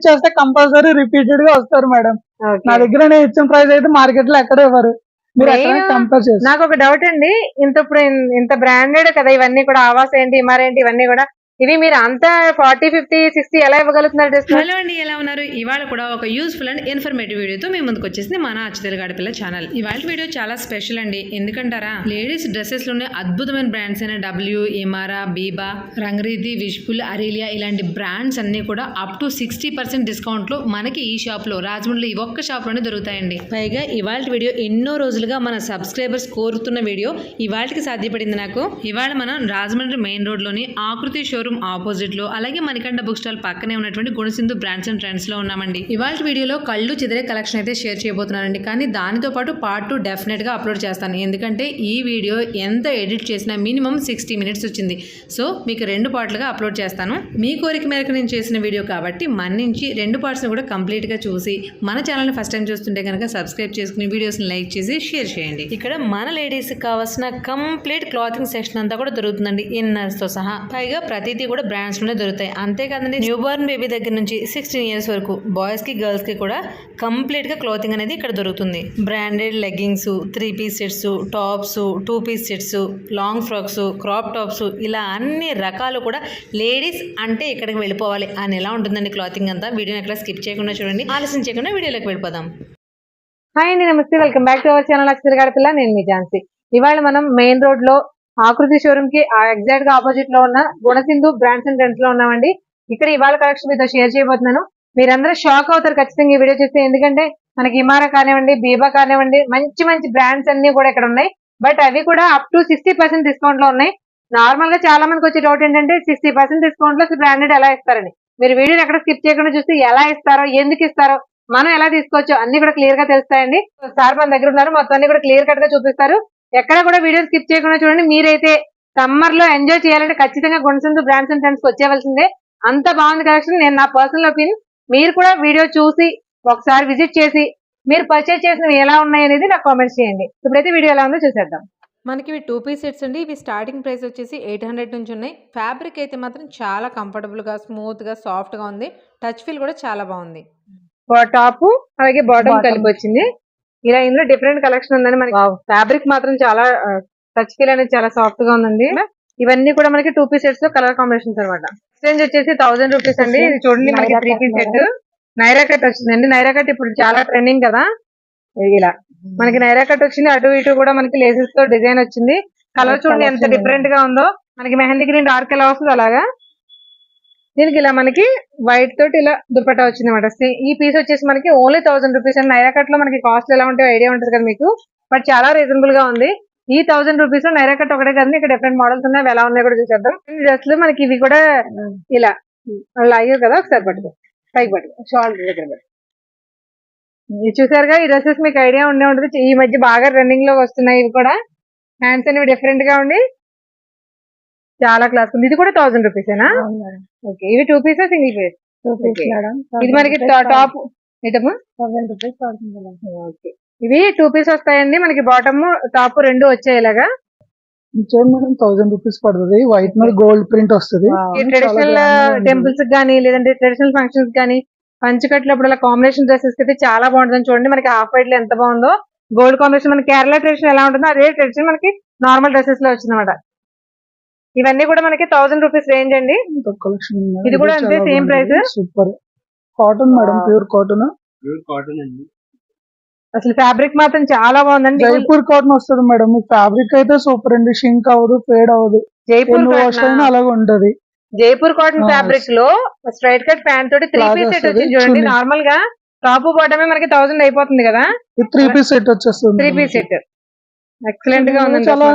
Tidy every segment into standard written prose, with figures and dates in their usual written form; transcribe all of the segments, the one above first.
చేస్తే compulsory repeated గా వస్తారు మేడం. నా దగ్గర నేను ఇచ్చిన ప్రైస్ అయితే మార్కెట్ లో ఎక్కడ ఇవ్వరు. మీరు ఎక్కడ కంపేర్ చేస్తారు. నాకు ఒక డౌట్ అండి, ఇంత బ్రాండెడ్ కదా ఇవన్నీ కూడా, ఆవాస్ ఏంటి, ఇమార్ ఏంటి, ఇవన్నీ కూడా ఇవి మీరు అంత 40, 50, 60 ఎలా ఇవ్వగలుగుతున్నారు? హలో అండి, ఎలా ఉన్నారు? ఇవాళ కూడా ఒక యూస్ఫుల్ అండ్ ఇన్ఫర్మేటివ్ వీడియోతో మేము ముందుకు వచ్చేసింది మన అచ్చతెలుగు ఆడపిల్ల ఛానల్. ఇవాళ వీడియో చాలా స్పెషల్ అండి. ఎందుకంటారా, లేడీస్ డ్రెస్సెస్ లోనే అద్భుతమైన బ్రాండ్స్ అయిన డబ్ల్యూ, ఇమారా, బీబా, రంగరీతి, విష్ఫుల్, అరేలియా ఇలాంటి బ్రాండ్స్ అన్ని కూడా అప్ టు 60% డిస్కౌంట్ లో మనకి ఈ షాప్ లో, రాజమండ్రిలో ఈ ఒక్క షాప్ లోనే దొరుకుతాయండి. పైగా ఇవాళ వీడియో ఎన్నో రోజులుగా మన సబ్స్క్రైబర్స్ కోరుతున్న వీడియో ఇవాళకి సాధ్యపడింది నాకు. ఇవాళ మనం రాజమండ్రి మెయిన్ రోడ్ లోని ఆకృతి షోరూమ్ ఆపోజిట్ లో, అలాగే మణికంఠ బుక్ స్టాల్ పక్కనే ఉన్నటువంటి గుణసింధు బ్రాండ్స్ అండ్ ట్రెండ్స్ లో ఉన్నామండి. ఇవాళ వీడియోలో కళ్ళు చెదిరే కలెక్షన్ అయితే షేర్ చేయబోతున్నానండి. కానీ దానితో పాటు పార్ట్ 2 డెఫినెట్ గా అప్లోడ్ చేస్తాను. ఎందుకంటే ఈ వీడియో ఎంత ఎడిట్ చేసినా మినిమం 60 minutes వచ్చింది. సో మీకు 2 పార్ట్లుగా అప్లోడ్ చేస్తాను. మీ కోరిక మేరకు నేను చేసిన వీడియో కాబట్టి మన్నించి 2 parts కూడా కంప్లీట్ గా చూసి, మన ఛానల్ ని ఫస్ట్ టైం చూస్తుంటే కనుక సబ్స్క్రైబ్ చేసుకుని వీడియోస్ లైక్ చేసి షేర్ చేయండి. ఇక్కడ మన లేడీస్ కావాల్సిన కంప్లీట్ క్లాతింగ్ సెక్షన్ అంతా కూడా దొరుకుతుందండి, ఇన్నర్స్ తో సహా. పైగా ప్రతిదీ కూడా బ్రాండ్స్ లోనే దొరుకుతాయి. అంతేకాదండి, న్యూ బోర్న్ బేబీ దగ్గర నుంచి 16 years వరకు బాయ్స్ కి గర్ల్స్ కి కూడా కంప్లీట్ గా క్లాతింగ్ అనేది ఇక్కడ దొరుకుతుంది. Branded leggings, 3-piece sets, tops, 2-piece sets, long frocks, crop tops, ఇలా అన్ని రకాలు కూడా లేడీస్ అంటే ఇక్కడికి వెళ్ళిపోవాలి అని ఎలా ఉంటుందండి క్లాతింగ్ అంతా. వీడియోని ఎక్కడ స్కిప్ చేయకుండా చూడండి. ఆలస్యం చేయకుండా వీడియోలోకి వెళ్ళిపోదాం. హాయ్ అండి, నమస్తే, welcome back to our channel అచ్చతెలుగు ఆడపిల్ల. నేను మీ ఝాన్సీ. ఇవాళ మనం మెయిన్ రోడ్ లో ఆకృతి షోరూమ్ కి ఎగ్జాక్ట్ గా ఆపోజిట్ లో ఉన్న గుణసింధు బ్రాండ్స్ అండ్ ట్రెండ్స్ లో ఉన్నామండి. ఇక్కడ ఇవాళ కలెక్షన్ మీతో షేర్ చేయబోతున్నాను. మీరందరూ షాక్ అవుతారు ఖచ్చితంగా ఈ వీడియో చూస్తే. ఎందుకంటే మనకి ఇమారా కానివ్వండి, బీబా కానివ్వండి, మంచి మంచి బ్రాండ్స్ అన్ని కూడా ఇక్కడ ఉన్నాయి. బట్ అవి కూడా అప్ టు 60% డిస్కౌంట్ లో ఉన్నాయి. నార్మల్ గా చాలా మందికి వచ్చే డౌట్ ఏంటంటే 60% డిస్కౌంట్ లో బ్రాండెడ్ ఎలా ఇస్తారని. మీరు వీడియోని ఎక్కడ స్కిప్ చేయకుండా చూస్తే ఎలా ఇస్తారో, ఎందుకు ఇస్తారో, మనం ఎలా తీసుకోవచ్చో అన్ని కూడా క్లియర్ గా తెలుస్తాయండి. సార్ మన దగ్గర ఉన్నారు, మొత్తం అన్ని కూడా క్లియర్ కట్ గా చూపిస్తారు. ఎక్కడ కూడా వీడియో స్కిప్ చేయకుండా చూడండి. మీరైతే సమ్మర్ లో ఎంజాయ్ చేయాలంటే ఖచ్చితంగా గుణసింధు బ్రాండ్స్ అండ్ ట్రెండ్స్ వచ్చేవలసిందే. అంత బాగుంది కలెక్షన్. నేను నా పర్సనల్ ఒపీనియన్. మీరు కూడా వీడియో చూసి ఒకసారి విజిట్ చేసి మీరు పర్చేజ్ చేసినవి ఎలా ఉన్నాయి అనేది నాకు కామెంట్స్ చేయండి. ఇప్పుడైతే వీడియో ఎలా ఉందో చూసేద్దాం. మనకి ఇవి 2-piece సెట్స్ అండి. ఇవి స్టార్టింగ్ ప్రైస్ వచ్చేసి 800 నుంచి ఉన్నాయి. ఫ్యాబ్రిక్ అయితే మాత్రం చాలా కంఫర్టబుల్ గా, స్మూత్ గా, సాఫ్ట్ గా ఉంది. టచ్ ఫీల్ కూడా చాలా బాగుంది. టాప్ అలాగే బాటమ్ కలిపి వచ్చింది. ఇలా ఇందులో డిఫరెంట్ కలెక్షన్ ఉందండి. మనకి ఫ్యాబ్రిక్ మాత్రం చాలా టచ్ ఫీల్ అనేది చాలా సాఫ్ట్ గా ఉందండి. ఇవన్నీ కూడా మనకి 2-piece సెట్స్ లో కలర్ కాంబినేషన్స్ అనమాట. రేంజ్ వచ్చేసి 1000 రూపీస్ అండి. ఇది చూడండి, మనకి 3-piece సెట్ నైరా కట్ వచ్చిందండి. నైరా కట్ ఇప్పుడు చాలా ట్రెండింగ్ కదా. ఇలా మనకి నైరా కట్ వచ్చింది. అటు ఇటు కూడా మనకి లేసెస్ తో డిజైన్ వచ్చింది. కలర్ చూడండి ఎంత డిఫరెంట్ గా ఉందో. మనకి మెహందీ గ్రీన్ డార్క్ ఎలా వస్తుంది అలాగా. దీనికి ఇలా మనకి వైట్ తోటి ఇలా దుపట్టా వచ్చింది అనమాట. ఈ పీస్ వచ్చేసి మనకి ఓన్లీ 1000 రూపీస్ అండి. నైరా కట్ లో మనకి కాస్ట్ ఎలా ఉంటాయో ఐడియా ఉంటుంది కదా మీకు. బట్ చాలా రీజనబుల్ గా ఉంది. ఈ 1000 రూపీస్ లో నైరా కట్ ఒకటే కదండి, ఇక్కడ డిఫరెంట్ మోడల్స్ ఉన్నాయి. అవి ఎలా ఉన్నాయో కూడా చూసేద్దాం. డ్రెస్లు మనకి ఇవి కూడా ఇలా లాగారు కదా, ఒకసారి పట్టుకో, పైకి పట్టుకో, షాల్డర్ దగ్గర పట్టుకో. ఇది చూసారుగా, ఈ డ్రెస్సెస్ మీకు ఐడియా ఉండే ఉంటుంది. ఈ మధ్య బాగా రన్నింగ్ లో వస్తున్నాయి. ఇవి కూడా హ్యాండ్స్ అనేవి డిఫరెంట్ గా ఉండి చాలా క్లాస్ ఉంది. ఇది కూడా 1000 రూపీసేనా? ఓకే, ఇవి 2-piece సింగిల్ పీస్. ఇది మనకి టాప్ ఐటమ్ 1000 రూపీస్. ఓకే, ఇవి 2-piece వస్తాయండి. మనకి బాటమ్ టాప్ రెండు వచ్చాయి ఇలాగా. చూడండి మేడం, 1000 రూపీస్ పడుతుంది. వైట్ మీద గోల్డ్ ప్రింట్ వస్తుంది. ట్రెడిషనల్ టెంపుల్స్ కానీ, లేదంటే ట్రెడిషనల్ ఫంక్షన్స్ కానీ, పంచకట్లప్పుడు అలా కాంబినేషన్ డ్రెస్సెస్ అయితే చాలా బాగుంటుంది. చూడండి మనకి హాఫ్ వైట్ లో ఎంత బాగుందో. గోల్డ్ కాంబినేషన్ మనకి కేరళ ట్రెడిషన్ ఎలా ఉంటుందో అదే ట్రెడిషన్ మనకి నార్మల్ డ్రెస్సెస్ లో వచ్చింది అనమాట. ఇవన్నీ కూడా మనకి 1000 రూపీస్ రేంజ్ అండి. ఇది కూడా అంతే, same price. Super cotton madam, pure cotton. అసలు ఫ్యాబ్రిక్ మాత్రం చాలా బాగుందండి. జైపూర్ కాటన్ వస్తుంది మేడం. ఫ్యాబ్రిక్ అయితే సూపర్ అండి. షింక్ అవ్వదు, ఫేడ్ అవ్వదు. జైపూర్ అలాగే ఉంటది. జైపూర్ కాటన్ ఫ్యాబ్రిక్ లో స్ట్రైట్ కట్ ప్యాంట్ తోటి 3-piece సెట్ వచ్చింది చూడండి. నార్మల్ గా టాప్ బాటమే మనకి 1000 అయిపోతుంది కదా. 3-piece సెట్ వచ్చేస్తుంది. 3-piece సెట్ ఎక్సలెంట్ గా ఉంది. చాలా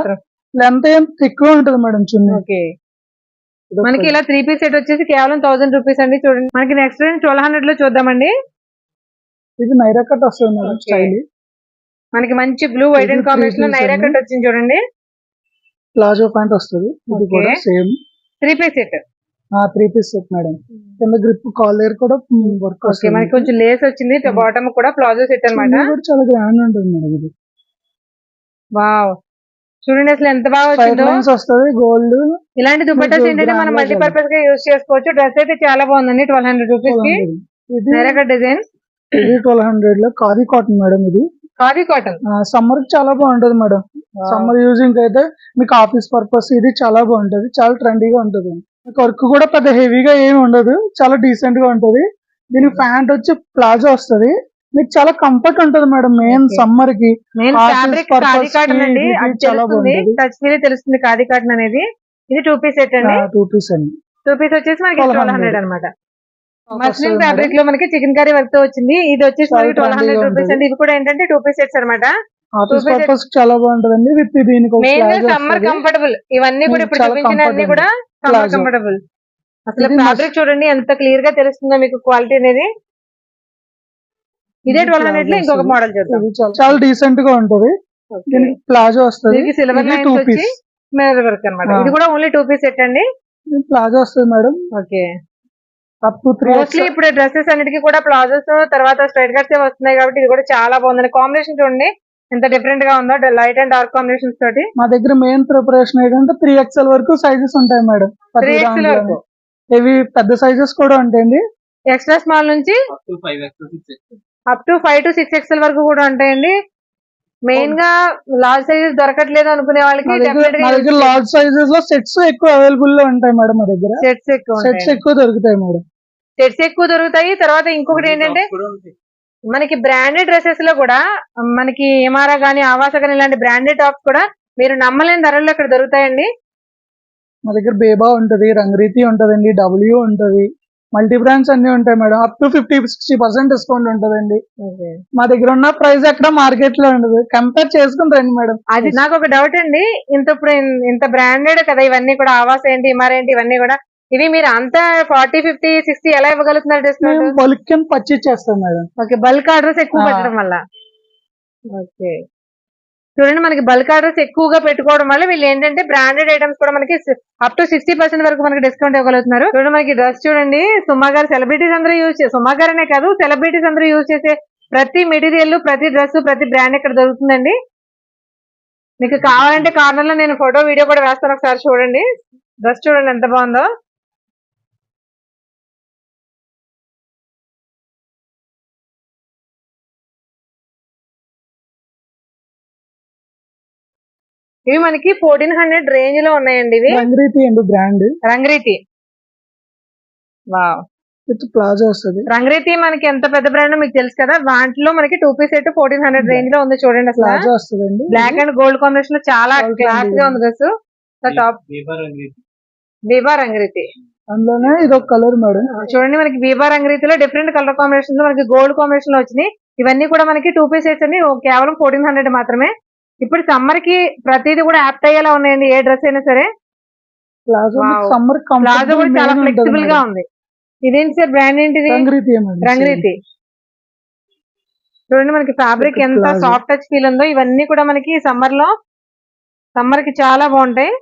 లెంత్ ఏం ఎక్కువ ఉంటుంది మేడం చున్నీ. ఓకే, మనకి ఇలా 3-piece సెట్ వచ్చేసి కేవలం 1000 రూపీస్ అండి. చూడండి మనకి నెక్స్ట్ రేంజ్ 1200 లో చూద్దామండి. ఇది నైరా కట్ వస్తుంది మేడం స్టైల్. మనకి మంచి బ్లూ వైట్ అండ్ కాంబినేషన్ లో నైరా కట్ వచ్చింది చూడండి. ప్లాజో ప్యాంట్ వస్తుంది. ఇది కూడా same 3-piece set. 3-piece set madam. కింద గ్రిప్ కాలర్ కూడా వర్క్ వస్తుంది. మనకి కొంచెం లేస్ వచ్చింది. బాటమ్ కూడా ప్లాజో సెట్ అన్నమాట. చాలా గ్రాండ్ ఉంటుంది మేడం ఇది. వావ్, చూడండి అసలు ఎంత బాగా వచ్చిందో. వస్తుంది గోల్డ్. ఇలాంటి దుపట్టాస్ ఏంటంటే మనం మల్టీపర్పస్ గా యూజ్ చేసుకోవచ్చు. డ్రెస్ అయితే చాలా బాగుందండి 1200 రూపీస్ కి. ఇది నైరా కట్ డిజైన్, ఇది 1200 లో ఖాదీ కాటన్ మేడం. ఇది ఖాదీ కాటన్. సమ్మర్ కి చాలా బాగుంటది మేడం. సమ్మర్ యూజింగ్ అయితే మీకు ఆఫీస్ పర్పస్ ఇది చాలా బాగుంటది, చాలా ట్రెండీగా ఉంటది. మీకు వర్క్ కూడా పెద్ద హెవీగా ఏమి ఉండదు, చాలా డీసెంట్ గా ఉంటది. దీనికి ప్యాంట్ వచ్చి ప్లాజో వస్తది, మీకు చాలా కంఫర్ట్ ఉంటది మేడం. మెయిన్ సమ్మర్ కి main Office fabric purpose khadi cotton కి అండి, ఇది అది చాలా తెలుస్తుంది, బాగుంటది. టచ్ ఫీల్ తెలుస్తుంది ఖాదీ కాటన్ అనేది. ఇది 2 పీస్ సెట్ అండి. 2 పీస్ అండి. 2 పీస్ వచ్చేసి మనకి 1200 అనమాట. మస్లిన్ వస్తది ఫ్యాబ్రిక్ మేడం. లో మనకి చికెన్ కర్రీ వర్క్ తో వచ్చింది. ఇది వచ్చేసి చాలా మనకి 1200 trendy గా రూపీస్ ఉంటది. అండి. ఇవి కూడా ఏంటంటే 2 పీస్ సెట్స్ అనమాట. ఆఫీస్ 2 pieces పర్పస్ చాలా బాగుంటదండి. విత్ దీనికి ఒక మెయిన్ గా ప్లాజో సమ్మర్ వస్తది. కంఫర్టబుల్. ఇవన్నీ కూడా ఇప్పుడు చాలా చూపించిన అన్ని comfort కూడా సమ్మర్ ప్లాజో. కంఫర్టబుల్. అసలు ఇది ఫ్యాబ్రిక్ చూడండి ఎంత క్లియర్ గా తెలుస్తుందో మీకు క్వాలిటీ అనేది. ఇదే 1200 లో ఇంకొక మోడల్ చూద్దాం. ఇది చాలా డీసెంట్ గా ఉంటది. దీనికి ప్లాజో వస్తది. దీనికి సిల్వర్ ఇది లైన్స్ 2 వచ్చి పీస్ మిర్రర్ వర్క్ అనమాట. ఇది కూడా ఓన్లీ 2 పీస్ సెట్ అండి. ప్లాజో వస్తది madam. Okay, up to 3 mostly ఇప్పుడు డ్రెస్సెస్ అన్నిటికీ కూడా ప్లాజోస్ తర్వాత స్ట్రైట్ కట్స్ వస్తున్నాయి కాబట్టి ఇది కూడా చాలా బాగుంది. కాంబినేషన్ చూడండి ఎంత డిఫరెంట్ గా ఉందో, లైట్ అండ్ డార్క్ కాంబినేషన్స్ తోటి. మా దగ్గర మెయిన్ ప్రిపరేషన్ ఏంటంటే 3XL వరకు సైజెస్ ఉంటాయి మేడం. 3XL వరకు ఇవి పెద్ద సైజెస్ కూడా ఉంటాయండి. ఎక్స్ట్రా స్మాల్ నుంచి అప్ టు 5 to 6 XL వరకు కూడా ఉంటాయండి. మెయిన్ గా లార్జ్ సైజెస్ దొరకట్లేదు అనుకునే వాళ్ళకి మా దగ్గర లార్జ్ సైజెస్ లో సెట్స్ ఎక్కువ అవైలబుల్ లో ఉంటాయి మేడం. మా దగ్గర సెట్స్ ఎక్కువ దొరుకుతాయి మేడం. సెట్స్ ఎక్కువ దొరుకుతాయి. తర్వాత ఇంకొకటి ఏంటంటే మనకి బ్రాండెడ్ డ్రెస్సెస్ లో కూడా మనకి ఎమారా గానీ ఆవాస గానీ ఇలాంటి బ్రాండెడ్ టాప్స్ కూడా మీరు నమ్మలేని ధరల్లో ఇక్కడ దొరుకుతాయండి. మా దగ్గర బేబా ఉంటది, రంగరీతి ఉంటదండి, డబ్ల్యూ ఉంటది, మల్టీ బ్రాండ్స్ అన్ని ఉంటాయి మేడం. అప్ టు 50-60% డిస్కౌంట్ ఉంటదండి. మా దగ్గర ఉన్న ప్రైస్ ఎక్కడ మార్కెట్ లో ఉండదు. కంపేర్ చేసుకుని రండి మేడం. అది నాకు ఒక డౌట్ అండి, ఇంత బ్రాండెడ్ కదా ఇవన్నీ కూడా, ఆవాస ఏంటి ఎమారా ఏంటి ఇవన్నీ కూడా, ఇవి మీరు అంతా 40, 50, 60 ఎలా ఇవ్వగలుగుతున్నారు డిస్కౌంట్? బల్క్ కింద పర్చేజ్ చేస్తాం మేడం. ఓకే, బల్క్ ఆర్డర్స్ ఎక్కువ పెట్టడం వల్ల. ఓకే, చూడండి మనకి బల్క్ ఆర్డర్స్ ఎక్కువగా పెట్టుకోవడం వల్ల వీళ్ళు ఏంటంటే బ్రాండెడ్ ఐటమ్స్ కూడా మనకి అప్ టు 60% వరకు మనకి డిస్కౌంట్ ఇవ్వగలుగుతున్నారు. చూడండి మనకి డ్రెస్ చూడండి, సుమా గారు సెలబ్రిటీస్ అందరూ యూజ్ చేసే, సుమా గారనే కాదు సెలబ్రిటీస్ అందరూ యూజ్ చేసే ప్రతి మెటీరియల్, ప్రతి డ్రెస్, ప్రతి బ్రాండ్ ఇక్కడ దొరుకుతుందండి. మీకు కావాలంటే కార్నర్ లో నేను ఫోటో వీడియో కూడా వేస్తాను, ఒకసారి చూడండి. డ్రెస్ చూడండి ఎంత బాగుందో. ఇవి మనకి 1400 రేంజ్ లో ఉన్నాయండి. ఇవి రంగరీతి అండి brand. Rangriti. Wow, with palazzo వస్తుంది. రంగరీతి మనకి ఎంత పెద్ద బ్రాండ్ మీకు తెలుసు కదా. వాటిలో మనకి 2 పీస్ సెట్ 1400 రేంజ్ లో ఉంది. చూడండి అసలు ప్లాజో వస్తుందండి. బ్లాక్ అండ్ గోల్డ్ కాంబినేషన్ లో చాలా క్లాస్ గా ఉంది డ్రెస్. టాప్ వివా రంగరీతి, అందులోనే ఇది ఒక కలర్ మేడం. చూడండి మనకి వివా రంగరీతిలో డిఫరెంట్ కలర్ కాంబినేషన్ లో మనకి గోల్డ్ కాంబినేషన్ లో వచ్చినాయి. ఇవన్నీ కూడా మనకి 2 పీస్ సెట్స్ అండి, కేవలం 1400 మాత్రమే. ఇప్పుడు సమ్మర్ కి ప్రతిదీ కూడా యాప్ట్ అయ్యేలా ఉన్నాయండి, ఏ డ్రెస్ అయినా సరే. ప్లాజో సమ్మర్ ప్లాజో కూడా చాలా ఫ్లెక్సిబుల్ గా ఉంది. ఇదేంటి సార్ బ్రాండ్ ఏంటిది? రంగరీతి. చూడండి మనకి ఫ్యాబ్రిక్ ఎంత సాఫ్ట్ టచ్ ఫీల్ ఉందో. ఇవన్నీ కూడా మనకి సమ్మర్ కి చాలా బాగుంటాయి.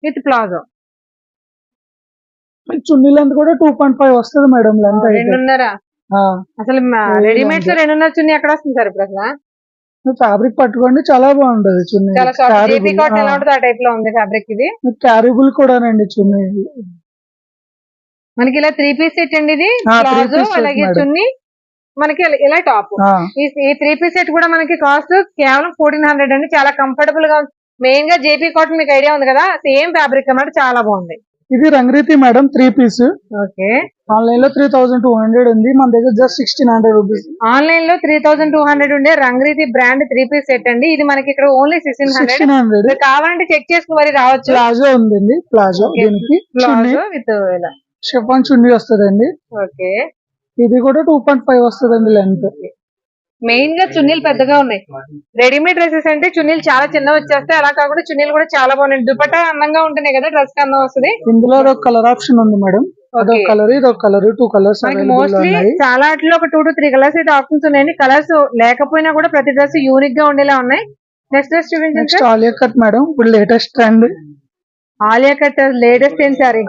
With palazzo. చున్నీ లెంత్ కూడా 2.5 వస్తుంది మేడం. లెంత్ 2.5. అసలు రెడీమేడ్ లో 2.5 చున్నీ ఎక్కడ వస్తుంది సార్ ఇప్పుడు? అసలు ఫ్యాబ్రిక్ పట్టుకోండి, చాలా బాగుంటది చున్నీ. చాలా సాఫ్ట్ జేపీ కాటన్ ఎలా ఉంటుంది ఆ టైప్ లో ఉంది ఫ్యాబ్రిక్. ఇది క్యారీబుల్ కూడానండి చున్నీ. మనకి ఇలా 3 పీస్ సెట్ అండి. ఇది ప్లాజో అలాగే చున్నీ మనకి ఇలా టాప్. ఈ 3 పీస్ సెట్ కూడా మనకి కాస్ట్ కేవలం 1400 అండి. చాలా కంఫర్టబుల్ గా. మెయిన్ గా జేపీ కాటన్ మీకు ఐడియా ఉంది కదా, సేమ్ ఫ్యాబ్రిక్ అన్నమాట, చాలా బాగుంది. ఇది Rangriti madam 3 piece. Okay, online లో 3200 ఉంది, మన దగ్గర జస్ట్ 1600 రూపీస్. ఆన్లైన్ లో 3200 ఉండే రంగరీతి బ్రాండ్ 3 పీస్ సెట్ అండి. ఇది మనకి ఇక్కడ ఓన్లీ 1600. కావాలంటే చెక్ చేసుకుని మరి రావచ్చు. ప్లాజో ఉందండి, ప్లాజో. దీనికి ప్లాజో విత్ షిఫాన్ చున్నీ వస్తుందండి. ఓకే, ఇది కూడా 2.5 వస్తుందండి లెంత్. మెయిన్ గా చున్నీలు పెద్దగా ఉన్నాయి. రెడీమేడ్ డ్రెస్సెస్ అంటే చున్నీలు చాలా చిన్న వచ్చేస్తాయి, అలా కాకుండా చున్నీలు కూడా చాలా బాగున్నాయి. దుపట్టా అందంగా ఉంటున్నాయి కదా, డ్రెస్ కి అందం వస్తుంది. ఇందులో ఒక కలర్ ఆప్షన్ ఉంది మేడం. అదొక కలర్, ఇదొక కలర్, 2 కలర్స్. మోస్ట్లీ చాలా వాటిలో ఒక 2 to 3 కలర్స్ అయితే ఆప్షన్స్ ఉన్నాయండి. కలర్స్ లేకపోయినా కూడా ప్రతి డ్రెస్ యూనిక్ గా ఉండేలా ఉన్నాయి. నెక్స్ట్ డ్రెస్ చూపించండి. ఆలియా కట్ మేడం, ఇప్పుడు latest trend. Alia cut latest ఏం sir?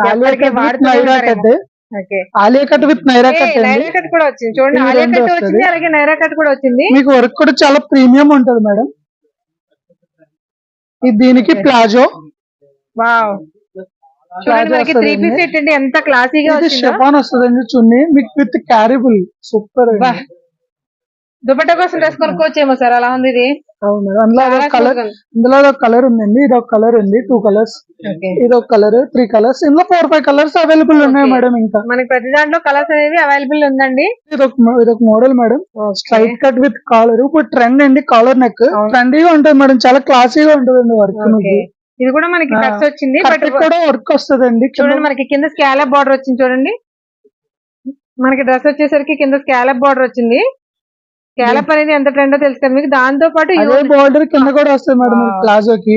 Alia cut with Naira cut. Naira cut కూడా వచ్చింది చూడండి. ఆలియా కట్ వచ్చింది, అలాగే నైరా కట్ కూడా వచ్చింది. మీకు వర్క్ కూడా చాలా ప్రీమియం ఉంటది మేడం. ఇది దీనికి ప్లాజో. వావ్, చూడండి మనకి 3 పీస్ సెట్ అండి ఎంత క్లాసీగా ఇది వచ్చిందో. షిఫాన్ వస్తుందండి చున్నీ మీకు విత్ క్యారీబుల్ సూపర్ బా. దుపట్టా కోసం డ్రెస్ కొనుక్కోవచ్చేమో సార్, అలా ఉంది ఇది. అవును అందులో చాలా ఒక కలర్, smooth గా ఉంది. ఇందులో ఒక కలర్ ఉందండి, ఇది ఒక కలర్ ఉంది, 2 కలర్స్, Okay. ఇది ఒక కలర్, 3 కలర్స్, ఇందులో 4-5 కలర్స్ అవైలబుల్ ఉన్నాయి Okay. మేడం. ఇంకా మనకి ప్రతి దాంట్లో కలర్స్ అనేది అవైలబుల్ ఉందండి. ఇదొక model madam, straight cut with collar. ఇప్పుడు ట్రెండ్ అండి కాలర్ నెక్, ట్రెండీగా ఉంటుంది మేడం, చాలా క్లాసీగా ఉంటుందండి వర్క్. Okay. ఇది కూడా మనకి కట్స్ వచ్చింది, బట్ కూడా వర్క్ వస్తుందండి. చూడండి మనకి కింద స్కాలప్ బార్డర్ వచ్చింది. చూడండి మనకి డ్రెస్ వచ్చేసరికి కింద స్కాలప్ బార్డర్ వచ్చింది. స్కాలప్ అనేది ఎంత ట్రెండో తెలుసు కదా మీకు. దాంతో పాటు అదే బార్డర్ కింద కూడా వస్తుంది మేడం ప్లాజోకి.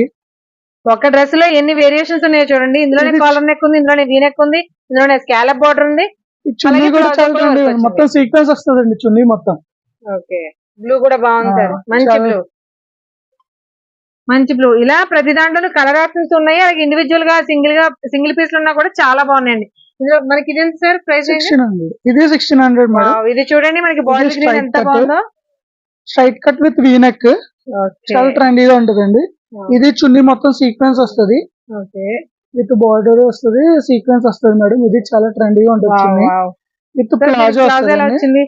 ఒక డ్రెస్ లో ఎన్ని వేరియేషన్స్ ఉన్నాయో చూడండి. ఇందులోనే కాలర్ నెక్ ఉంది, ఇందులోనే వీ నెక్ ఉంది, ఇందులోనే స్కాలప్ బార్డర్ ఉంది. చున్నీ కూడా చాలా ట్రెండీ, మొత్తం సీక్వెన్స్ వస్తుందండి చున్నీ మొత్తం. ఓకే, బ్లూ కూడా బాగుంది సార్, మంచి బ్లూ, మంచి బ్లూ. ఇలా ప్రతి దాంట్లో కలర్ ఆప్షన్స్ ఉన్నాయి. అలాగే ఇండివిజువల్ గా సింగిల్ పీస్ ఉన్నా కూడా చాలా బాగున్నాయండి. ఇందులో మనకి ఇది ఎంత సార్ ప్రైస్? 1600. ఇది 1600 మేడం. ఇది చూడండి మనకి బాడీ గ్రీన్ ఎంత బాగుందో. Straight cut with V neck, చాలా ట్రెండీగా ఉంటుందండి. ఇది చున్నీ మొత్తం సీక్వెన్స్ వస్తుంది, విత్ బార్డర్ వస్తుంది, సీక్వెన్స్ వస్తుంది మేడం. ఇది చాలా ట్రెండీగా ఉంటుంది. విత్ ప్లాజో వచ్చింది.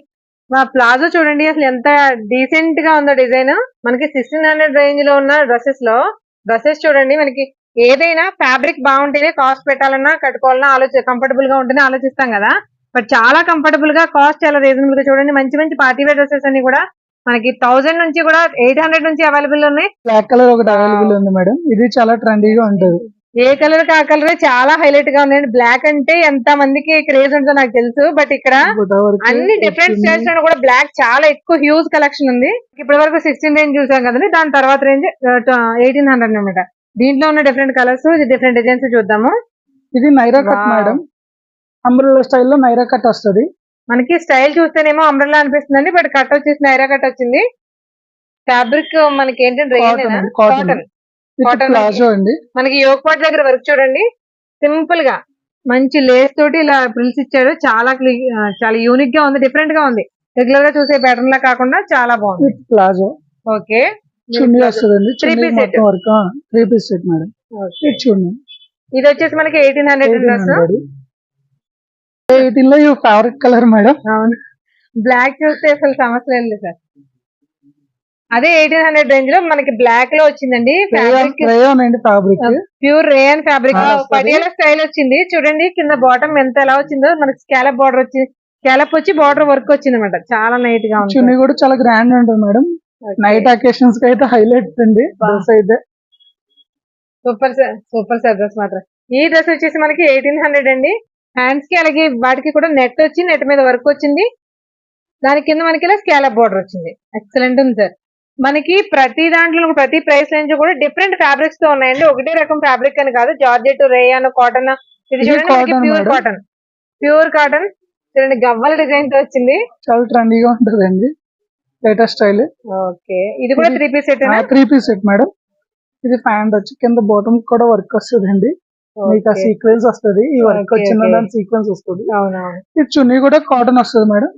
ప్లాజో చూడండి అసలు ఎంత డీసెంట్ గా ఉందో డిజైన్. మనకి 1600 రేంజ్ లో ఉన్న డ్రెస్సెస్ చూడండి. మనకి ఏదైనా ఫ్యాబ్రిక్ బాగుంటేనే కాస్ట్ పెట్టాలన్నా కట్టుకోవాలన్నా కంఫర్టబుల్ గా ఉంటేనే ఆలోచిస్తాం కదా. బట్ చాలా కంఫర్టబుల్ గా, కాస్ట్ చాలా రీజనబుల్ గా. చూడండి మంచి మంచి పార్టీ వేర్ డ్రెస్సెస్ అన్ని కూడా మనకి 1000 నుంచి కూడా 800 నుంచి అవైలబుల్ ఉన్నాయి. బ్లాక్ కలర్ ఒకటి అవైలబుల్ ఉంది మేడం, ఇది చాలా ట్రెండీగా ఉంటుంది. ఏ కలర్ కా కలర్ చాలా హైలైట్ గా ఉంది. బ్లాక్ అంటే ఎంత మందికి క్రేజ్ ఉంటుందో నాకు తెలుసు, బట్ ఇక్కడ అన్ని డిఫరెంట్ స్టైల్స్ లో కూడా బ్లాక్ చాలా ఎక్కువ హ్యూజ్ కలెక్షన్ ఉంది. ఇప్పటి వరకు 16 రేంజ్ చూసాం కదండి, దాని తర్వాత రేంజ్ 1800 అనమాట. దీంట్లో ఉన్న డిఫరెంట్ కలర్స్, డిఫరెంట్ డిజైన్స్ చూద్దాము. ఇది నైరా కట్ మేడం, అంబ్రెల్లా స్టైల్లో నైరా కట్ వస్తుంది. మనకి స్టైల్ చూస్తేనేమో అంబ్రెల్లా అనిపిస్తుందండి, బట్ కట్ వచ్చేసి నైరా కట్ వచ్చింది. ఫ్యాబ్రిక్ మనకి ఏంటంటే కాటన్ ప్లాజో అండి. మనకి యోగ్ పాట్ దగ్గర వర్క్ చూడండి, సింపుల్ గా మంచి లేస్ తోటి ఇలా ప్రిల్స్ ఇచ్చాడు. చాలా యూనిక్ గా ఉంది, డిఫరెంట్ గా ఉంది. రెగ్యులర్ గా చూసే ప్యాటర్న్ లా కాకుండా చాలా బాగుంది. ప్లాజో ఓకే, చున్నీ వస్తుందండి, 3 పీస్ సెట్ మేడం. చూడండి ఇది వచ్చేసి మనకి 1800 డ్రెస్. 18 లో ఈ ఫేవరెట్ కలర్ మేడం. అవును, బ్లాక్ చూస్తే అసలు సమస్య లేదు సార్. అదే 1800 రేంజ్ లో మనకి బ్లాక్ లో వచ్చిందండి. రేయాన్ అండి fabric, pure rayon fabric. Patiala style వచ్చింది చూడండి. కింద బాటమ్ ఎంత ఎలా వచ్చిందో మనకి స్కాలప్ బార్డర్ వచ్చి బార్డర్ వర్క్ వచ్చింది అనమాట. చాలా నైట్ గా ఉంది. చున్నీ కూడా చాలా గ్రాండ్ ఉంటుంది మేడం. నైట్ అకేషన్స్ కి అయితే హైలైట్ అండి డ్రెస్ అయితే. సూపర్ సార్ డ్రెస్ మాత్రం. ఈ డ్రెస్ వచ్చేసి మనకి 1800 అండి. హ్యాండ్స్ కి అలాగే వాటికి కూడా నెట్ వచ్చి నెట్ మీద వర్క్ వచ్చింది. దాని కింద మనకి ఇలా స్కాలప్ బార్డర్ వచ్చింది. ఎక్సలెంట్ ఉంది సార్. మనకి ప్రతి దాంట్లో ప్రతి ప్రైస్ రేంజ్ కూడా డిఫరెంట్ ఫ్యాబ్రిక్స్ తో ఉన్నాయండి. ఒకటే రకం ఫ్యాబ్రిక్ అని కాదు, జార్జెట్, రేయాన్, కాటన్. ఇది చూడండి ప్యూర్ కాటన్ చూడండి, గవ్వల డిజైన్ తో వచ్చింది. చాలా ట్రెండీగా ఉంటుందండి, లేటెస్ట్ స్టైల్. ఓకే, ఇది కూడా 3 piece set. 3 piece set madam. ఇది ప్యాంట్ వచ్చి కింద బాటమ్ కూడా వర్క్ వస్తుందండి. మీకు సీక్వెన్స్ వస్తుంది, ఈ వర్క్ వచ్చిన దాని సీక్వెన్స్ వస్తుంది. ఈ చున్నీ కూడా కాటన్ వస్తుంది మేడం.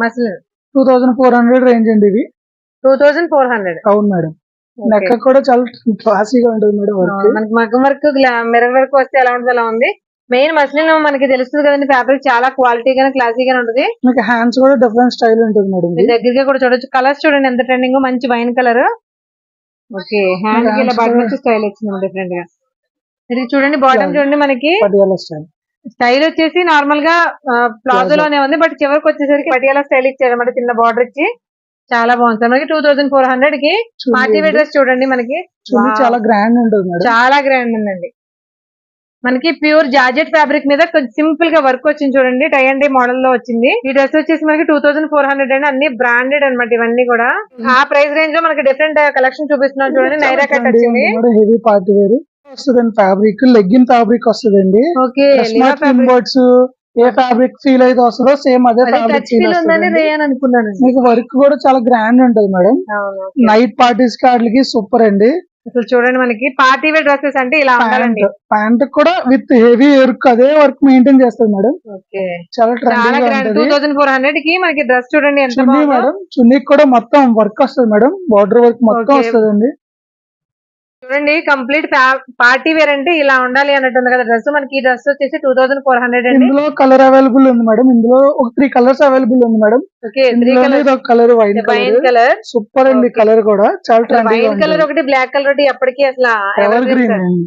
మస్లిన్ 2400 రేంజ్ అండి ఇది. 2400. అవును మేడం. నెక్ కూడా చాలా క్లాసీగా ఉంటుంది మేడం. వర్క్ మనకి మగ్గం వర్క్, మిర్రర్ వర్క్ వస్తే ఎలా ఉంటుంది అలా ఉంది. మెయిన్ మస్లిన్ మనకి తెలుస్తుంది కదండి, ఫ్యాబ్రిక్ చాలా క్వాలిటీగా క్లాసీగా ఉంటుంది. మీకు హ్యాండ్స్ కూడా డిఫరెంట్ స్టైల్ ఉంటుంది మేడం. దగ్గరగా కూడా చూడొచ్చు. కలర్స్ చూడండి ఎంత ట్రెండింగ్, మంచి వైన్ కలర్. ఓకే, హ్యాండ్ కి ఇలా బటన్ స్టైల్ వచ్చింది డిఫరెంట్ గా. ఇది చూడండి బాటమ్ చూడండి, మనకి స్టైల్ వచ్చేసి నార్మల్ గా ప్లాజో లోనే ఉంది, బట్ చివరికి వచ్చేసరికి పటియాలా స్టైల్ ఇచ్చారు అన్నమాట, చిన్న బార్డర్ ఇచ్చి. చాలా బాగుంది సార్. మనకి 2400 కి పార్టీ వేర్ డ్రెస్ చూడండి. మనకి చాలా గ్రాండ్ ఉంటుంది, చాలా గ్రాండ్ ఉందండి. మనకి ప్యూర్ జార్జెట్ ఫ్యాబ్రిక్ మీద కొంచెం సింపుల్ గా వర్క్ వచ్చింది చూడండి, టై అండ్ డై మోడల్ లో వచ్చింది. ఈ డ్రెస్ వచ్చేసి మనకి 2400 అండి. అన్ని బ్రాండెడ్ అనమాట ఇవన్నీ కూడా. ఆ ప్రైస్ రేంజ్ లో మనకి డిఫరెంట్ కలెక్షన్ చూపిస్తున్నాం చూడండి. నైరా కట్ వచ్చింది, హెవీ పార్టీ వేర్ వస్తుందండి. ఫ్యాబ్రిక్ లెగ్గిన్ ఫ్యాబ్రిక్ వస్తుందండి. సింబర్డ్స్ ఏ ఫ్యాబ్రిక్ ఫీల్ అయితే వస్తుందో సేమ్ అదే అనుకున్నాను. మీకు వర్క్ కూడా చాలా గ్రాండ్ ఉంటది మేడం. నైట్ పార్టీస్ కి వాటికి సూపర్ అండి. అసలు చూడండి మనకి పార్టీ వేర్ డ్రెస్సెస్ అంటే ఇలా ఉండాలండి. ప్యాంట్ కూడా విత్ హెవీ వర్క్ అదే వర్క్ మెయింటైన్ చేస్తుంది మేడం. చాలా గ్రాండ్. 2400 కి మనకి డ్రెస్ చూడండి ఎంత బాగుందో. మేడం చున్నీ కూడా మొత్తం వర్క్ వస్తుంది మేడం, బార్డర్ వర్క్ మొత్తం వస్తుందండి. చూడండి కంప్లీట్ పార్టీ వేర్ అంటే ఇలా ఉండాలి అన్నట్టుంది కదా డ్రెస్. మనకి ఈ డ్రెస్ వచ్చేసి 2400 అండి. ఇందులో కలర్ అవైలబుల్ ఉంది మేడం. ఇందులో ఒక 3 కలర్స్ అవైలబుల్ ఉంది మేడం. ఓకే, 3 ఇందులోనే కలర్స్. ఇది ఒక colour wine wine colour, colour, super అండి. Okay. కలర్ కూడా చాలా ట్రెండీగా వైన్ కలర్ ఉంటుంది. ఒకటి, బ్లాక్ కలర్ ఒకటి, ఎప్పటికీ అసలు ఎవర్ గ్రీన్ అండి.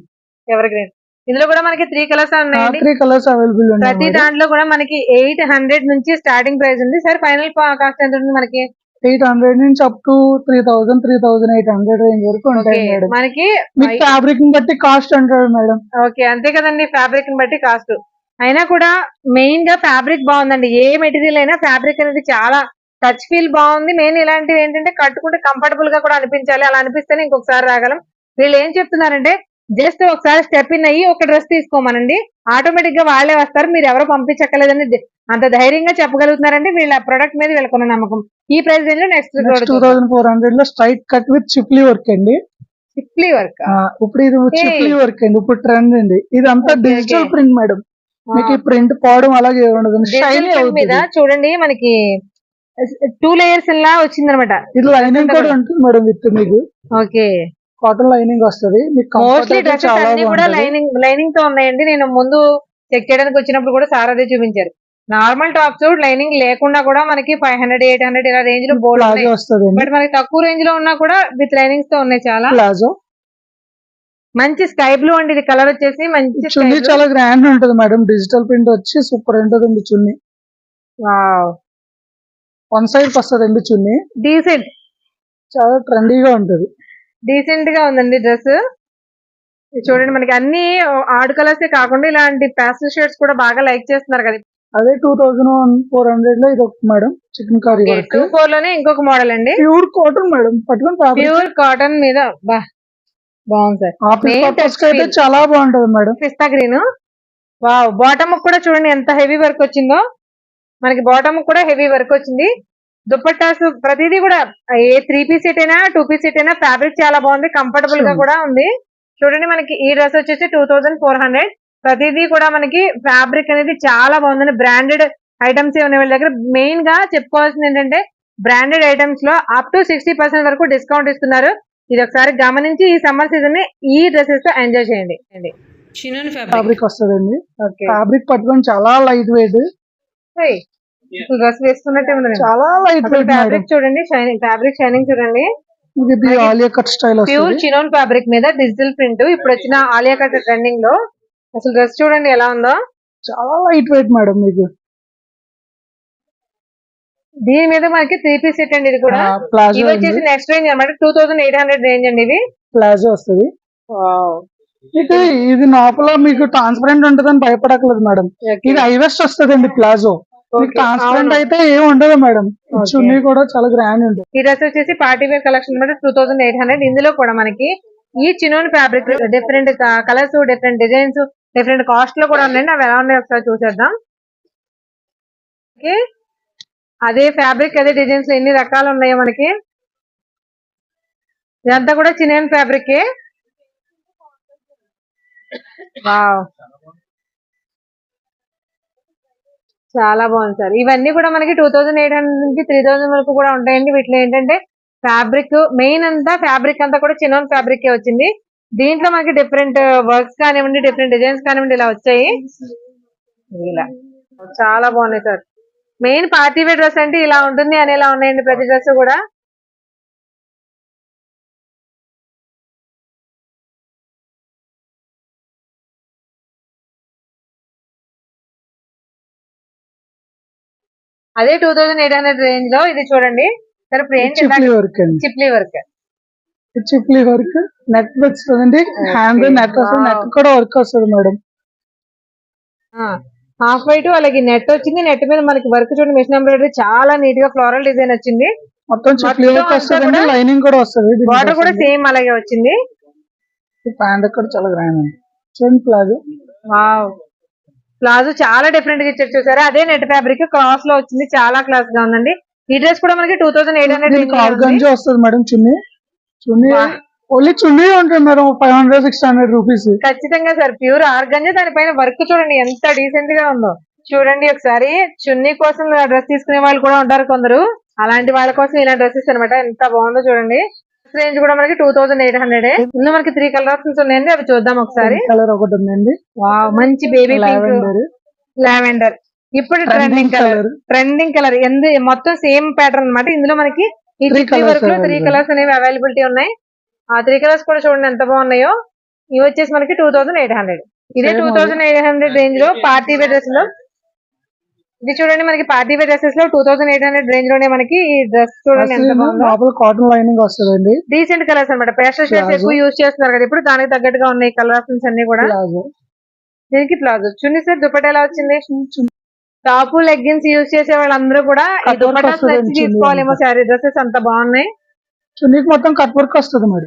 Ever green. ఇందులో కూడా మనకి 3 కలర్స్ ఉన్నాయండి. 3 కలర్స్ అవైలబుల్ ఉన్నాయి ప్రతి మేడం. దాంట్లో కూడా మనకి 800 నుంచి స్టార్టింగ్ ప్రైస్ ఉంది సార్. ఫైనల్ కాస్ట్ ఎంత ఉంటుంది మనకి? 800 నుంచి అప్ టు 3000, 3800 రేంజ్ వరకు ఉంటాయి Okay, మేడం. మనకి మీకు ఫ్యాబ్రిక్ ని బట్టి కాస్ట్ అంటారు మేడం. ఓకే, అంతే కదండి, ఫ్యాబ్రిక్ ని బట్టి కాస్ట్. అయినా కూడా మెయిన్ గా ఫ్యాబ్రిక్ బాగుందండి. ఏ మెటీరియల్ అయినా ఫ్యాబ్రిక్ అనేది చాలా టచ్ ఫీల్ బాగుంది. మెయిన్ ఇలాంటివి ఏంటంటే కట్టుకుంటే కంఫర్టబుల్ గా కూడా అనిపించాలి. అలా అనిపిస్తేనే ఇంకొకసారి రాగలం. వీళ్ళు ఏం చెప్తున్నారంటే జస్ట్ ఒకసారి స్టెప్ ఇన్ అయ్యి ఒక డ్రెస్ తీసుకోమనండి, ఆటోమేటిక్ గా వాళ్ళే వస్తారు, మీరు ఎవరో పంపించక్కర్లేదని అంత ధైర్యంగా చెప్పగలుగుతున్నారంటే వీళ్ళ ప్రొడక్ట్ మీద వీళ్ళకున్న నమ్మకం. ఈ ప్రైస్ రేంజ్ లో నెక్స్ట్ 2400 లో స్ట్రైట్ కట్ విత్ చిప్లీ వర్క్ అండి. సిప్లీ వర్క్. ఇప్పుడు ఇది చిప్లీ వర్క్ అండి. ఇప్పుడు ట్రెండ్ అండి. ఇది అంతా Okay, digital okay. Print madam. మీకు ఈ ప్రింట్ పోవడం అలాగే ఉండదు, షైనీ మీద అవుతుంది. చూడండి మనకి 2 లేయర్స్ లా వచ్చింది అనమాట. ఇది లైనింగ్ కూడా ఉంటుంది మేడం విత్ మీకు. ఓకే, కాటన్ లైనింగ్ వస్తది. మీకు మోస్ట్లీ కంఫర్ట్ డ్రెస్సెస్ చాలా అన్ని కూడా బాగుంటది. లైనింగ్ తో ఉన్నాయండి. నేను ముందు చెక్ చేయడానికి వచ్చినప్పుడు కూడా సార్ అదే చూపించారు. నార్మల్ టాప్స్ లైనింగ్ లేకుండా కూడా మనకి 500, 800 ఇలా రేంజ్ లో బోర్డు ప్లాజో వస్తుంది బట్ మనకి తక్కువ రేంజ్ లో ఉన్నా కూడా విత్ లైనింగ్స్ తో ఉన్నాయి. చాలా ప్లాజో మంచి స్కై బ్లూ అండి. ఇది కలర్ వచ్చేసి మంచి స్కై చున్నీ బ్లూ. చాలా గ్రాండ్ ఉంటది మేడం. డిజిటల్ ప్రింట్ వచ్చి సూపర్ ఉంటదండి చున్నీ. వావ్, వన్ సైడ్ వస్తదండి చున్నీ. డీసెంట్ చాలా ట్రెండీగా ఉంటది. డీసెంట్ గా ఉందండి డ్రెస్. చూడండి మనకి అన్ని ఆడ్ కలర్స్ కాకుండా ఇలాంటి ప్యాస్టల్ షేడ్స్ కూడా బాగా లైక్ చేస్తున్నారు కదా. అదే 2400 లో ఇది ఒక మేడం చికెన్ కర్రీ వర్క్. 24 లోనే ఇంకొక మోడల్ అండి, ప్యూర్ కాటన్ మేడం. పట్టుకొని ప్యూర్ కాటన్ మీద. బాగుంది sir. Office Main purpose touch అయితే feel. చాలా బాగుంటది మేడం. పిస్తా గ్రీన్. వావ్, బాటమ్ కూడా చూడండి ఎంత హెవీ వర్క్ వచ్చిందో. మనకి బాటమ్ కూడా హెవీ వర్క్ వచ్చింది. దుపట్టాస్ ప్రతిదీ కూడా ఏ 3 పీస్ సెట్ అయినా 2 పీస్ సెట్ అయినా ఫ్యాబ్రిక్ చాలా బాగుంది, కంఫర్టబుల్ గా కూడా ఉంది. చూడండి మనకి ఈ డ్రెస్ వచ్చేసి 2400. ప్రతిదీ కూడా మనకి ఫ్యాబ్రిక్ అనేది చాలా బాగుందండి. బ్రాండెడ్ ఐటమ్స్ ఉన్న వాళ్ళ దగ్గర మెయిన్ గా చెప్పుకోవాల్సింది ఏంటంటే బ్రాండెడ్ ఐటమ్స్ లో అప్ టు 60% వరకు డిస్కౌంట్ ఇస్తున్నారు. ఇది ఒకసారి గమనించి ఈ సమ్మర్ సీజన్ ని ఈ డ్రెస్సెస్ తో ఎంజాయ్ చేయండి. చినన్ ఫ్యాబ్రిక్ ఫ్యాబ్రిక్ వస్తదండి. ఓకే, ఫ్యాబ్రిక్ పట్టుకొని చాలా లైట్ వెయిట్, డ్రెస్ వేసుకున్నట్టే ఉంది. చాలా లైట్ వెయిట్ మేడం. ఫ్యాబ్రిక్ చూడండి, ఫ్యాబ్రిక్ షైనింగ్ చూడండి. ఇది ఆలియా కట్ స్టైల్ ప్యూర్ వస్తుంది. చినోన్ ఫ్యాబ్రిక్ మీద డిజిటల్ ప్రింట్. ఇప్పుడు వచ్చిన ఆలియా కట్ ట్రెండింగ్ లో. అసలు డ్రెస్ చూడండి ఎలా ఉందో. చాలా లైట్ వెయిట్ మేడం. మీకు దీని మీద మనకి 3 పీస్ సెట్ అండి. ఇది కూడా ప్లాజో ఇవి వచ్చేసి నెక్స్ట్ రేంజ్ అనమాట. 2800 రేంజ్ అండి ఇవి. ప్లాజో వస్తుంది. మీకు ఇది లోపల మీకు ట్రాన్స్పరెంట్ ఉంటదని భయపడకలేదు మేడం. ఇది ఐవెస్ట్ వస్తుందండి ప్లాజో. మీకు ట్రాన్స్పరెంట్ అయితే ఏం ఉండదు మేడం. చున్నీ కూడా చాలా గ్రాండ్ ఉంటుంది. ఈ డ్రెస్ వచ్చేసి పార్టీ వేర్ కలెక్షన్ అనమాట. 2800. ఇందులో కూడా మనకి ఈ chinon fabric different colours, different designs, different cost లో కూడా ఉన్నాయండి. అవి ఎలా ఉన్నాయో ఒకసారి చూసేద్దాం. అదే ఫ్యాబ్రిక్ అదే డిజైన్స్ లో ఎన్ని రకాలు ఉన్నాయో మనకి. ఇదంతా కూడా చినోన్ ఫ్యాబ్రిక్. వావ్, చాలా బాగుంది సార్. ఇవన్నీ కూడా మనకి 2800 నుంచి 3000 వరకు కూడా ఉంటాయండి. వీటిలో ఏంటంటే ఫ్యాబ్రిక్ మెయిన్ అంతా ఫ్యాబ్రిక్ అంతా కూడా చినోన్ ఫ్యాబ్రిక్ వచ్చింది. దీంట్లో మనకి డిఫరెంట్ వర్క్స్ కానివ్వండి, డిఫరెంట్ డిజైన్స్ కానివ్వండి ఇలా వచ్చాయి. ఇలా చాలా బాగున్నాయి sir. Main party wear dress అంటే ఇలా ఉంటుంది అని ఇలా ఉన్నాయండి ప్రతి డ్రెస్ కూడా. అదే 2800 రేంజ్ లో ఇది చూడండి. సరే ఇప్పుడు ఏంటి చిప్లీ వర్క్ అండి. చిప్లీ వర్క్. చిప్లీ వర్క్ నెట్ వస్తుందండి. హ్యాండ్ నెట్ వస్తుంది. నెట్ కూడా వర్క్ వస్తుంది మేడం. హాఫ్ వైట్ అలాగే నెట్ వచ్చింది. నెట్ మీద మనకి వర్క్ చూడండి, మిషన్ ఎంబ్రాయిడరీ చాలా నీట్ గా ఫ్లోరల్ డిజైన్ వచ్చింది. మొత్తం చిప్లీ వర్క్ వస్తుంది. లైనింగ్ కూడా వస్తుంది. బార్డర్ కూడా సేమ్ అలాగే వచ్చింది. ప్యాంట్ కూడా చాలా గ్రాండ్ అండి. చూడండి ప్లాజో. వావ్, ప్లాజో చాలా డిఫరెంట్ గా ఇచ్చారు చూసారా. అదే నెట్ ఫ్యాబ్రిక్ క్రాస్ లో వచ్చింది. చాలా క్లాస్ గా ఉందండి. ఈ డ్రెస్ కూడా మనకి 2800 ఆర్గంజా వస్తుంది మేడం. చున్నీ ఓన్లీ చున్నీ ఉంటుంది మేడం. 500-600 రూపీస్. ఖచ్చితంగా సార్, ప్యూర్ ఆర్గంజా. దానిపైన వర్క్ చూడండి ఎంత డీసెంట్ గా ఉందో. చూడండి ఒకసారి. చున్నీ కోసం డ్రెస్ తీసుకునే వాళ్ళు కూడా ఉంటారు కొందరు. అలాంటి వాళ్ళ కోసం ఇలా డ్రెస్సెస్ అనమాట. ఎంత బాగుందో చూడండి. డ్రెస్ రేంజ్ కూడా మనకి 2800. ఇందులో మనకి 3 కలర్ ఆప్షన్స్ ఉన్నాయండి, అవి చూద్దాం ఒకసారి. కలర్ ఒకటి ఉందండి, వావ్, మంచి బేబీ పింక్, లావెండర్, లావెండర్. ఇప్పుడు ట్రెండింగ్ కలర్ మొత్తం సేమ్ ప్యాటర్న్ అన్నమాట. ఇందులో మనకి ఈ 3 చిట్టి వర్క్ లో 3 కలర్స్ అనేవి అవైలబిలిటీ ఉన్నాయి. ఆ 3 కలర్స్ కూడా చూడండి ఎంత బాగున్నాయో. ఇవి వచ్చేసి మనకి 2800. ఇదే 2800 రేంజ్ లో పార్టీ వేర్ డ్రెస్ లో, ఇది చూడండి మనకి పార్టీ వేర్ డ్రెస్సెస్ లో 2800 రేంజ్ లోనే మనకి ఈ డ్రెస్ చూడండి ఎంత బాగుందో. లోపల కాటన్ లైనింగ్ వస్తుందండి. డీసెంట్ కలర్స్ అన్నమాట. పేస్టల్ షేడ్స్ ఎక్కువ యూజ్ చేస్తున్నారు కదా ఇప్పుడు, దానికి తగ్గట్టుగా ఉన్నాయి కలర్ ఆప్షన్స్ అన్ని కూడా. దీనికి ప్లాజో చున్నీ సార్, దుపట్టా ఎలా వచ్చింది? టాప్ లెగ్గిన్స్ యూజ్ చేసే వాళ్ళందరూ కూడా ఈ దుపట్టా తీసుకోవాలేమో. శారీ డ్రెస్సెస్ అంత బాగున్నాయి. చున్నీకి మొత్తం కట్ వర్క్ వస్తుంది మేడం.